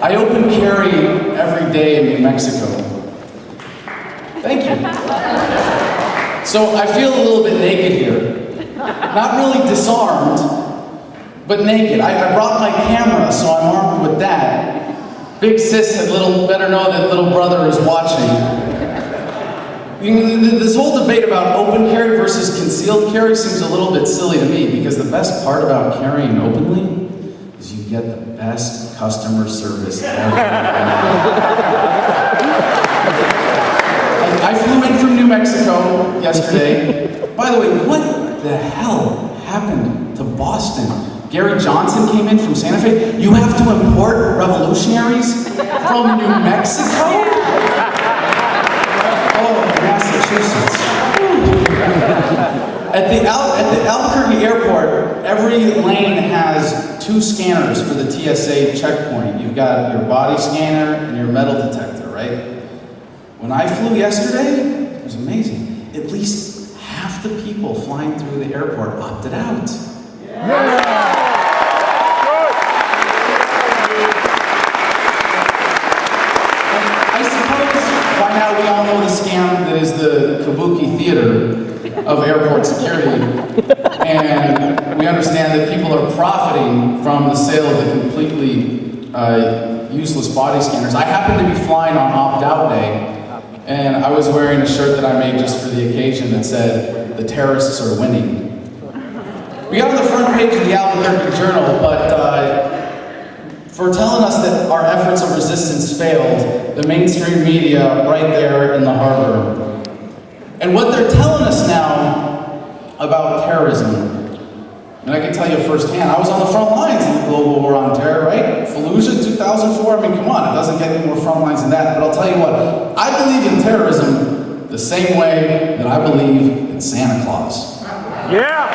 I open carry every day in New Mexico. Thank you. So I feel a little bit naked here. Not really disarmed, but naked. I brought my camera, so I'm armed with that. Big sis had better know that little brother is watching. This whole debate about open carry versus concealed carry seems a little bit silly to me, because the best part about carrying openly is you get the best customer service ever. I flew in from New Mexico yesterday. By the way, what the hell happened to Boston? Gary Johnson came in from Santa Fe. You have to import revolutionaries from New Mexico? Oh, Massachusetts. At the Albuquerque airport, every lane has 2 scanners for the TSA checkpoint. You've got your body scanner and your metal detector, right? When I flew yesterday, it was amazing. At least half the people flying through the airport opted out. I suppose by now we all know the scam that is the Kabuki theater of airport security. And we understand that people are profiting from the sale of the completely useless body scanners. I happened to be flying on opt-out day, and I was wearing a shirt that I made just for the occasion that said, "The terrorists are winning." We got on the front page of the Albuquerque Journal, but for telling us that our efforts of resistance failed, the mainstream media right there in the harbor. And what they're telling us now about terrorism, and I can tell you firsthand, I was on the front lines in the global war on terror, right? Fallujah, 2004, I mean, come on, it doesn't get any more front lines than that. But I'll tell you what, I believe in terrorism the same way that I believe in Santa Claus. Yeah!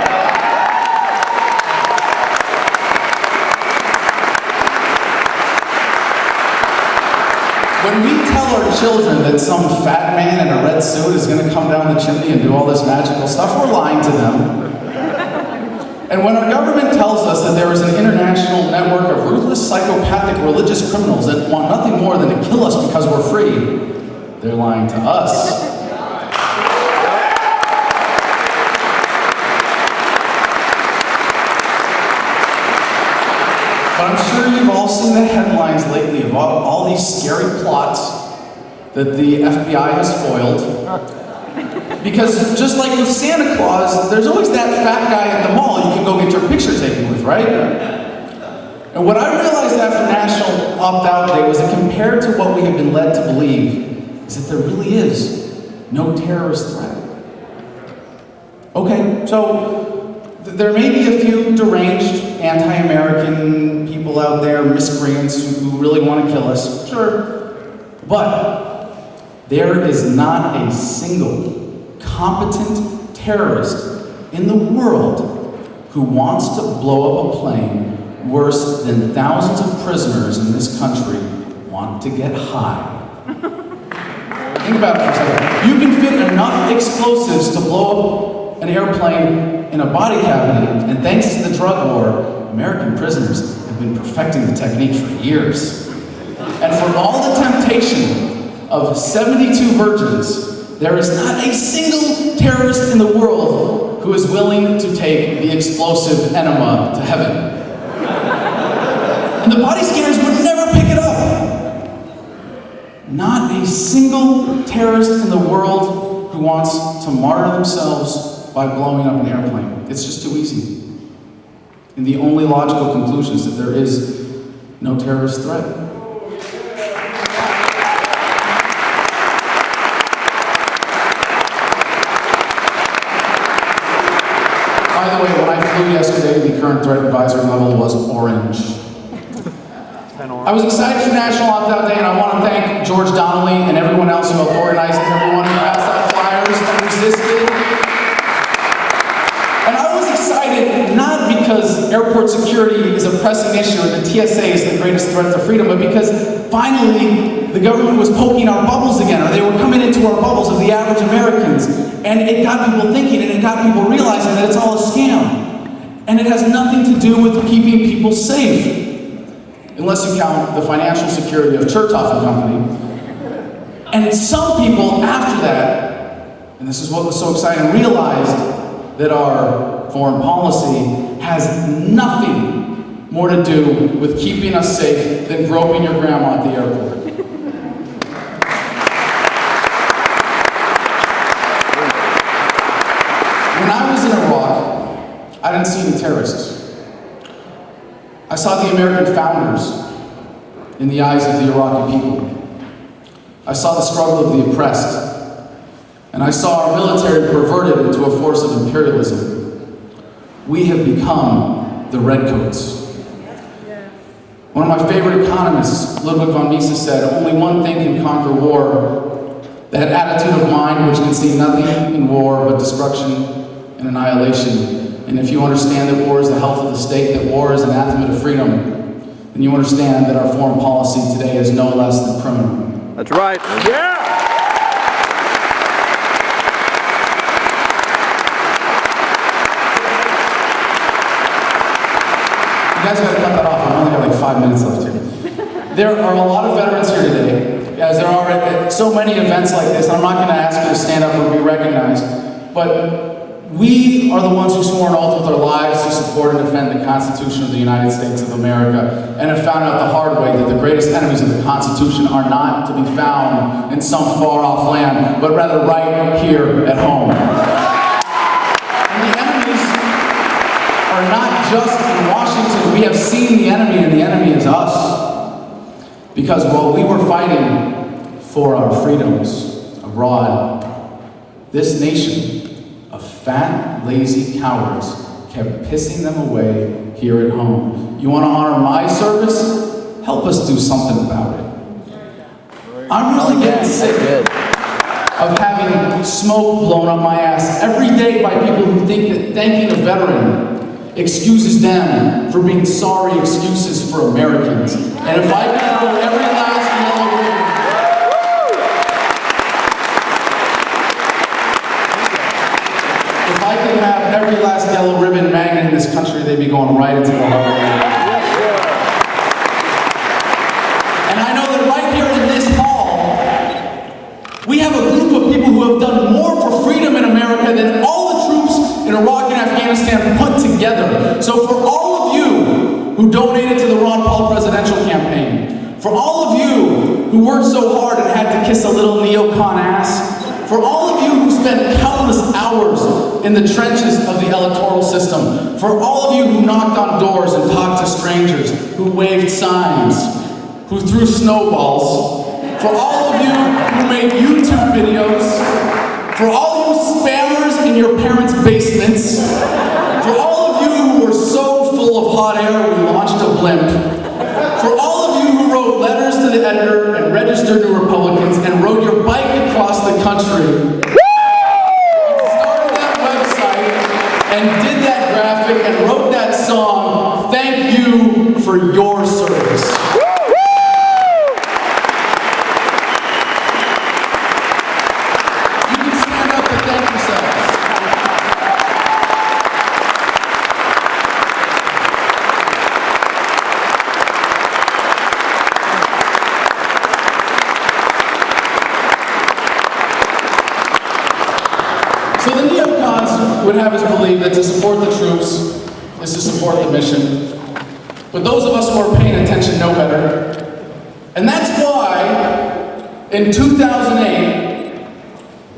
When we tell our children that some fat man in a red suit is going to come down the chimney and do all this magical stuff, we're lying to them. And when our government tells us that there is an international network of ruthless, psychopathic, religious criminals that want nothing more than to kill us because we're free, they're lying to us. But I'm sure you've all seen the headlines lately of all these scary plots that the FBI has foiled. Because just like with Santa Claus, there's always that fat guy at the mall you can go get your picture taken with, right? And what I realized after National Opt-Out Day was that compared to what we have been led to believe, is that there really is no terrorist threat. Okay, so there may be a few deranged anti-American people out there, miscreants who really want to kill us, sure. But there is not a single competent terrorist in the world who wants to blow up a plane worse than thousands of prisoners in this country want to get high. Think about it for a second. You can fit enough explosives to blow up an airplane in a body cavity, and thanks to the drug war, American prisoners have been perfecting the technique for years. And for all the temptation of 72 virgins, there is not a single terrorist in the world who is willing to take the explosive enema to heaven. And the body scanners would never pick it up. Not a single terrorist in the world who wants to martyr themselves by blowing up an airplane. It's just too easy. And the only logical conclusion is that there is no terrorist threat. By the way, when I flew yesterday, the current threat advisory level was orange. I was excited for National Opt-Out Day, and I want to thank George Donnelly and everyone else who helped organize it, everyone who passed out flyers and resisted. And I was excited not because airport security is a pressing issue and the TSA is the greatest threat to freedom, but because finally the government was poking our bubbles again, or they were coming into our bubbles of the average Americans. And it got people thinking, and it got people realizing that it's all a scam. And it has nothing to do with keeping people safe. unless you count the financial security of Chertoff and Company. And some people after that, and this is what was so exciting, realized that our foreign policy has nothing more to do with keeping us safe than groping your grandma at the airport. When I was in Iraq, I didn't see any terrorists. I saw the American founders in the eyes of the Iraqi people. I saw the struggle of the oppressed, and I saw our military perverted into a force of imperialism. We have become the redcoats. One of my favorite economists, Ludwig von Mises, said, "Only one thing can conquer war, that attitude of mind which can see nothing in war but destruction and annihilation." And if you understand that war is the health of the state, that war is anathema to freedom, then you understand that our foreign policy today is no less than criminal. That's right. Yeah! You guys gotta cut that off. I've only got like 5 minutes left here. There are a lot of veterans here today, as there are at so many events like this, and I'm not gonna ask you to stand up or be recognized, but we are the ones who swore an oath with our lives to support and defend the Constitution of the United States of America, and have found out the hard way that the greatest enemies of the Constitution are not to be found in some far-off land, but rather right here at home. And the enemies are not just in Washington. We have seen the enemy, and the enemy is us. Because while we were fighting for our freedoms abroad, this nation of fat, lazy cowards kept pissing them away here at home. You want to honor my service? Help us do something about it. I'm really getting sick of having smoke blown up my ass every day by people who think that thanking a veteran excuses them for being sorry excuses for Americans. And if I can throw every last yellow ribbon, if I could have every last yellow ribbon magnet in this country, they'd be going right into the heart of it. And I know that right here in this hall, we have a group of people who have done more for freedom in America than all the troops in Iraq and Afghanistan put together. So for all of you who donated to the Ron Paul presidential campaign, for all of you who worked so hard and had to kiss a little neocon ass, for all of you who spent countless hours in the trenches of the electoral system, for all of you who knocked on doors and talked to strangers, who waved signs, who threw snowballs, for all of you who made YouTube videos, for all you spammers in your parents' basements, for all of you who were so full of hot air we launched a blimp, for all of you who wrote letters to the editor and registered to Republicans and rode your bike across the country, started that website and did that graphic and wrote that song, thank you for your service. So the neocons would have us believe that to support the troops is to support the mission. But those of us who are paying attention know better. And that's why, in 2008,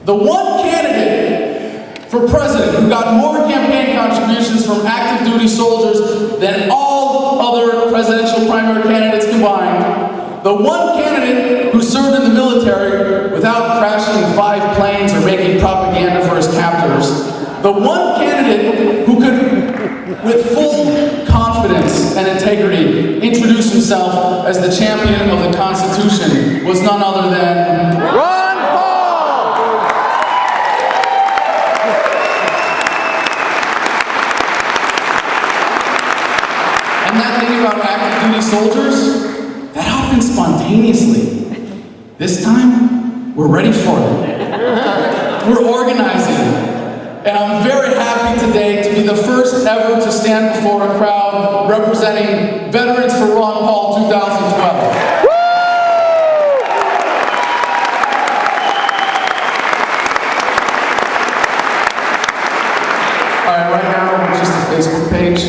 the one candidate for president who got more campaign contributions from active duty soldiers than all other presidential primary candidates combined, the one candidate who served in the military without crashing 5 planes or making propaganda for his captors, the one candidate who could, with full confidence and integrity, introduce himself as the champion of the Constitution was none other than Ron Paul! And that thing about active duty soldiers, that happened spontaneously. This time, we're ready for it. We're organizing. And I'm very happy today to be the first ever to stand before a crowd representing Veterans for Ron Paul 2012. Alright, right now it's just a Facebook page,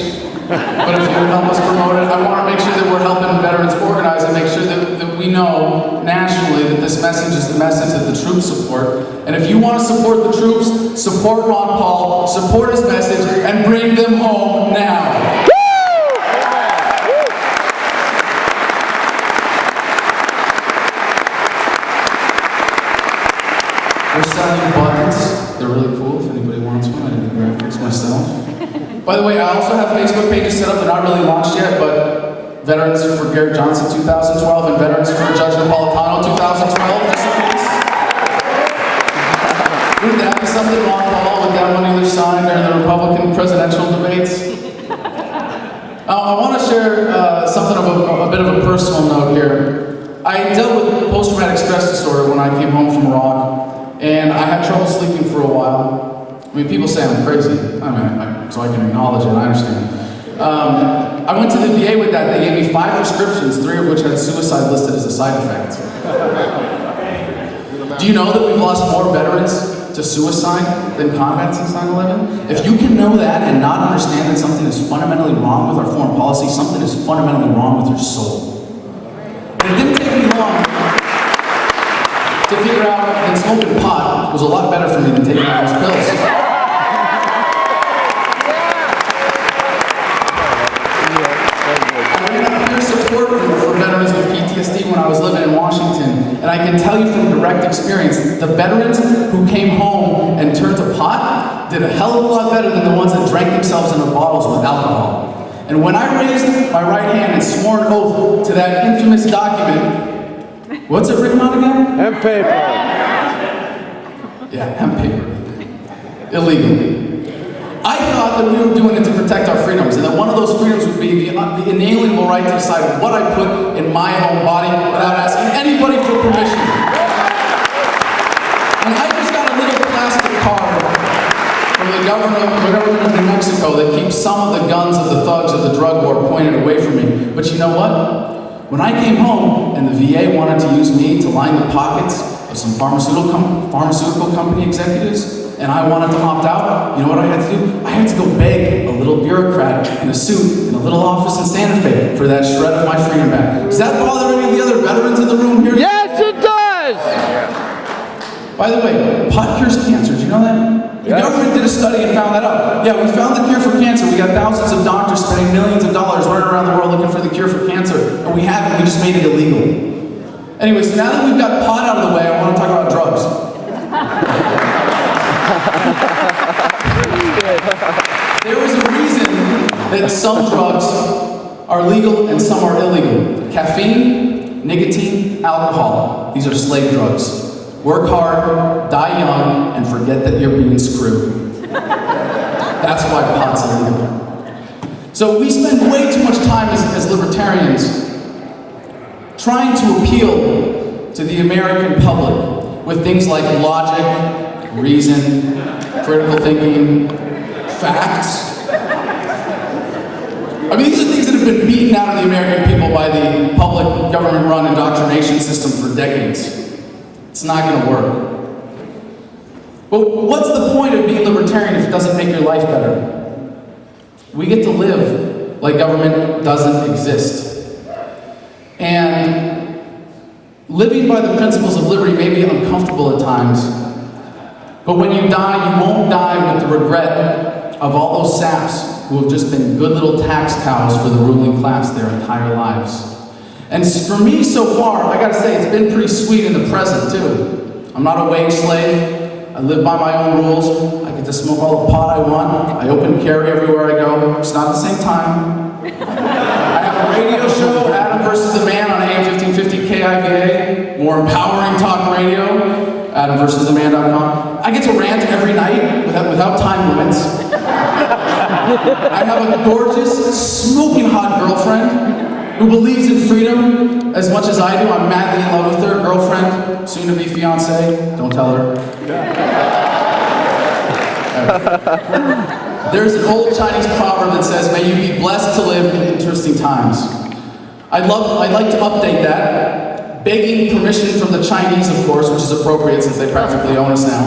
but if you would help us promote it, I want to make sure that we're helping veterans organize and make sure that we know nationally that this message is the message that the troops support. And if you want to support the troops, support Ron Paul, support his message, and bring them home now. We're selling buttons. They're really cool if anybody wants one. I did the graphics myself. By the way, I also have Facebook pages set up. They're not really launched yet, but Veterans for Garrett Johnson 2012 and Veterans for Judge Napolitano 2012. Just in case. Wouldn't that be something Ron Paul with that money they signed during the Republican presidential debates? I want to share something of a bit of a personal note here. I dealt with post-traumatic stress disorder when I came home from Iraq, and I had trouble sleeping for a while. I mean, people say I'm crazy. So I can acknowledge it, I understand. I went to the VA with that. They gave me 5 prescriptions, 3 of which had suicide listed as a side effect. Do you know that we've lost more veterans to suicide than combat since 9/11? If you can know that and not understand that something is fundamentally wrong with our foreign policy, something is fundamentally wrong with your soul. And it didn't take me long to figure out that smoking pot was a lot better for me than taking all those pills. Support group for veterans with PTSD when I was living in Washington, and I can tell you from direct experience, the veterans who came home and turned to pot did a hell of a lot better than the ones that drank themselves into bottles with alcohol. And when I raised my right hand and swore an oath to that infamous document, what's it written on again? Hemp paper. Yeah, hemp paper. Illegal. I thought that we were doing it to protect our freedoms, and that one of those freedoms would be the inalienable right to decide what I put in my own body without asking anybody for permission. And I just got a little plastic card from the government of New Mexico that keeps some of the guns of the thugs of the drug war pointed away from me. But you know what? When I came home and the VA wanted to use me to line the pockets of some pharmaceutical company executives, and I wanted to opt out, you know what I had to do? I had to go beg a little bureaucrat in a suit in a little office in Santa Fe for that shred of my freedom back. Does that bother any of the other veterans in the room here? Yes, it does! By the way, pot cures cancer. Did you know that? The government did a study and found that out. Yeah, we found the cure for cancer. We got thousands of doctors spending millions of dollars running around the world looking for the cure for cancer. And we haven't, we just made it illegal. Anyway, so now that we've got pot out of the way, I want to talk about drugs. There was a reason that some drugs are legal and some are illegal. Caffeine, nicotine, alcohol. These are slave drugs. Work hard, die young, and forget that you're being screwed. That's why pot's illegal. So we spend way too much time as libertarians trying to appeal to the American public with things like logic, reason, critical thinking, facts. I mean, these are things that have been beaten out of the American people by the public government-run indoctrination system for decades. It's not going to work. But what's the point of being libertarian if it doesn't make your life better? We get to live like government doesn't exist. And living by the principles of liberty may be uncomfortable at times, but when you die, you won't die with the regret of all those saps who have just been good little tax cows for the ruling class their entire lives. And for me so far, I gotta say, it's been pretty sweet in the present too. I'm not a wage slave. I live by my own rules. I get to smoke all the pot I want. I open carry everywhere I go. It's not at the same time. I have a radio show, Adam versus the Man on AM 1550 KIVA. More empowering talk radio. AdamVersusTheMan.com. I get to rant every night without time limits. I have a gorgeous, smoking hot girlfriend who believes in freedom as much as I do. I'm madly in love with her. Girlfriend, soon to be fiance. Don't tell her. There's an old Chinese proverb that says, "May you be blessed to live in interesting times." I'd like to update that, begging permission from the Chinese, of course, which is appropriate since they practically own us now.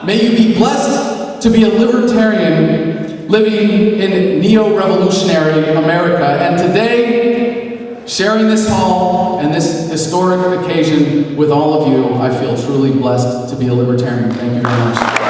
May you be blessed to be a libertarian living in neo-revolutionary America. And today, sharing this hall and this historic occasion with all of you, I feel truly blessed to be a libertarian. Thank you very much.